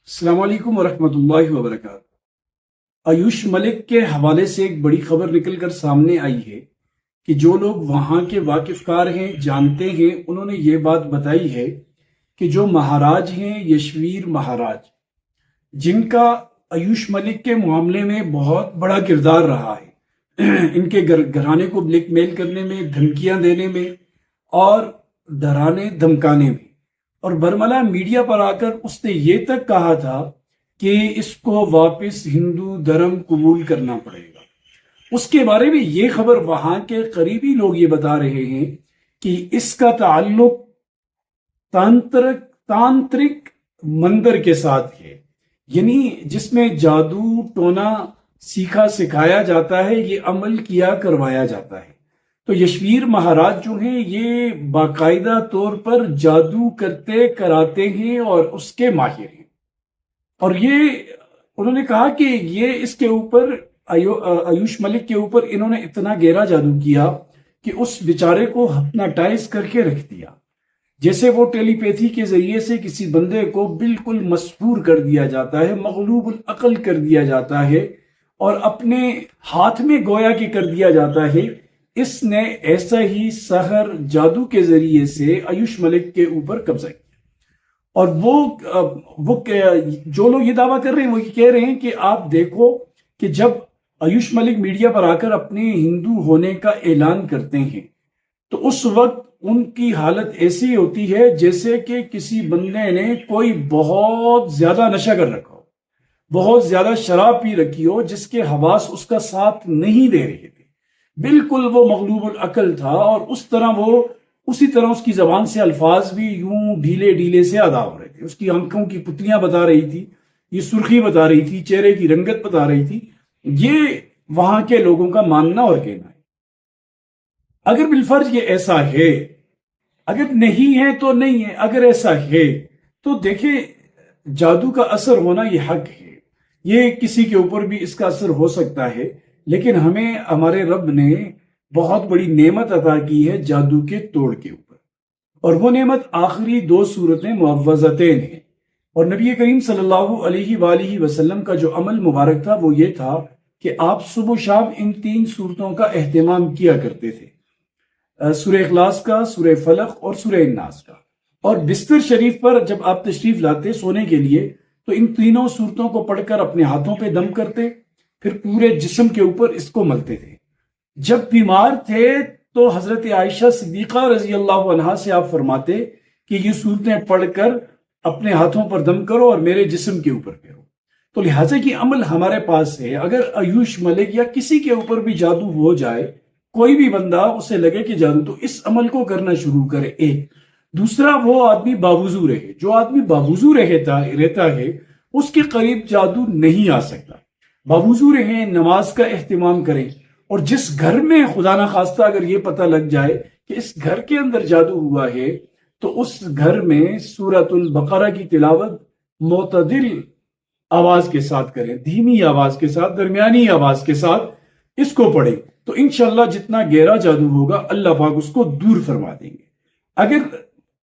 السلام علیکم ورحمۃ اللہ وبرکاتہ۔ آیوش ملک کے حوالے سے ایک بڑی خبر نکل کر سامنے آئی ہے کہ جو لوگ وہاں کے واقف کار ہیں، جانتے ہیں، انہوں نے یہ بات بتائی ہے کہ جو مہاراج ہیں یشویر مہاراج، جن کا آیوش ملک کے معاملے میں بہت بڑا کردار رہا ہے، ان کے گھرانے کو بلیک میل کرنے میں، دھمکیاں دینے میں اور ڈرانے دھمکانے میں، اور برملا میڈیا پر آ کر اس نے یہ تک کہا تھا کہ اس کو واپس ہندو دھرم قبول کرنا پڑے گا۔ اس کے بارے میں یہ خبر وہاں کے قریبی لوگ یہ بتا رہے ہیں کہ اس کا تعلق تانترک مندر کے ساتھ ہے، یعنی جس میں جادو ٹونا سیکھا سکھایا جاتا ہے، یہ عمل کیا کروایا جاتا ہے۔ تو یشویر مہاراج جو ہیں یہ باقاعدہ طور پر جادو کرتے کراتے ہیں اور اس کے ماہر ہیں، اور یہ انہوں نے کہا کہ یہ اس کے اوپر آیوش ملک کے اوپر انہوں نے اتنا گہرا جادو کیا کہ اس بیچارے کو ہپناٹائز کر کے رکھ دیا، جیسے وہ ٹیلی پیتھی کے ذریعے سے کسی بندے کو بالکل مسحور کر دیا جاتا ہے، مغلوب العقل کر دیا جاتا ہے اور اپنے ہاتھ میں گویا کہ کر دیا جاتا ہے۔ اس نے ایسا ہی سحر جادو کے ذریعے سے آیوش ملک کے اوپر قبضہ کیا، اور وہ جو لوگ یہ دعویٰ کر رہے ہیں وہ یہ کہہ رہے ہیں کہ آپ دیکھو کہ جب آیوش ملک میڈیا پر آ کر اپنے ہندو ہونے کا اعلان کرتے ہیں تو اس وقت ان کی حالت ایسی ہوتی ہے جیسے کہ کسی بندے نے کوئی بہت زیادہ نشہ کر رکھا ہو، بہت زیادہ شراب پی رکھی ہو، جس کے حواس اس کا ساتھ نہیں دے رہے تھے، بالکل وہ مغلوب العقل تھا، اور اسی طرح اس کی زبان سے الفاظ بھی یوں ڈھیلے ڈھیلے سے ادا ہو رہے تھے، اس کی آنکھوں کی پتلیاں بتا رہی تھی، یہ سرخی بتا رہی تھی، چہرے کی رنگت بتا رہی تھی۔ یہ وہاں کے لوگوں کا ماننا اور کہنا ہے۔ اگر بالفرض یہ ایسا ہے، اگر نہیں ہے تو نہیں ہے، اگر ایسا ہے تو دیکھیں جادو کا اثر ہونا یہ حق ہے، یہ کسی کے اوپر بھی اس کا اثر ہو سکتا ہے، لیکن ہمیں ہمارے رب نے بہت بڑی نعمت عطا کی ہے جادو کے توڑ کے اوپر، اور وہ نعمت آخری دو صورتیں معوذتین ہیں، اور نبی کریم صلی اللہ علیہ وآلہ وسلم کا جو عمل مبارک تھا وہ یہ تھا کہ آپ صبح و شام ان تین صورتوں کا اہتمام کیا کرتے تھے، سورہ اخلاص کا، سورہ فلق اور سورہ الناس کا، اور بستر شریف پر جب آپ تشریف لاتے سونے کے لیے تو ان تینوں صورتوں کو پڑھ کر اپنے ہاتھوں پہ دم کرتے، پھر پورے جسم کے اوپر اس کو ملتے تھے۔ جب بیمار تھے تو حضرت عائشہ صدیقہ رضی اللہ عنہا سے آپ فرماتے کہ یہ صورتیں پڑھ کر اپنے ہاتھوں پر دم کرو اور میرے جسم کے اوپر کرو۔ تو لہٰذا کہ عمل ہمارے پاس ہے، اگر آیوش ملک یا کسی کے اوپر بھی جادو ہو جائے، کوئی بھی بندہ اسے لگے کہ جادو، تو اس عمل کو کرنا شروع کرے۔ ایک دوسرا، وہ آدمی باوضو رہے، جو آدمی باوضو رہتا ہے اس کے قریب جادو نہیں آ سکتا۔ باوضو رہیں، نماز کا اہتمام کریں، اور جس گھر میں خدا نخواستہ اگر یہ پتہ لگ جائے کہ اس گھر کے اندر جادو ہوا ہے تو اس گھر میں سورۃ البقرہ کی تلاوت معتدل آواز کے ساتھ کریں، دھیمی آواز کے ساتھ، درمیانی آواز کے ساتھ اس کو پڑھیں، تو انشاءاللہ جتنا گہرا جادو ہوگا اللہ پاک اس کو دور فرما دیں گے۔ اگر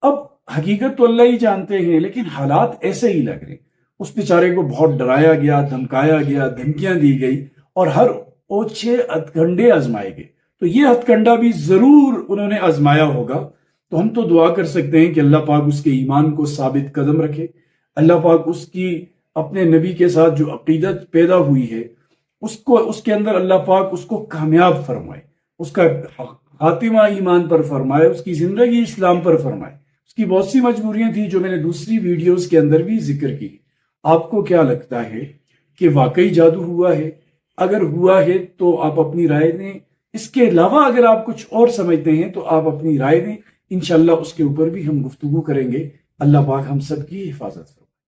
اب حقیقت تو اللہ ہی جانتے ہیں، لیکن حالات ایسے ہی لگ رہے، اس بیچارے کو بہت ڈرایا گیا، دھمکایا گیا، دھمکیاں دی گئی، اور ہر اوچھے ہتھ کنڈے آزمائے گئے، تو یہ ہتھ کنڈا بھی ضرور انہوں نے آزمایا ہوگا۔ تو ہم تو دعا کر سکتے ہیں کہ اللہ پاک اس کے ایمان کو ثابت قدم رکھے، اللہ پاک اس کی اپنے نبی کے ساتھ جو عقیدت پیدا ہوئی ہے اس کے اندر اللہ پاک اس کو کامیاب فرمائے، اس کا خاتمہ ایمان پر فرمائے، اس کی زندگی اسلام پر فرمائے۔ اس کی بہت سی مجبوریاں تھیں جو میں نے دوسری ویڈیوز کے اندر بھی ذکر کی۔ آپ کو کیا لگتا ہے کہ واقعی جادو ہوا ہے؟ اگر ہوا ہے تو آپ اپنی رائے دیں، اس کے علاوہ اگر آپ کچھ اور سمجھتے ہیں تو آپ اپنی رائے دیں، انشاءاللہ اس کے اوپر بھی ہم گفتگو کریں گے۔ اللہ پاک ہم سب کی حفاظت کرے۔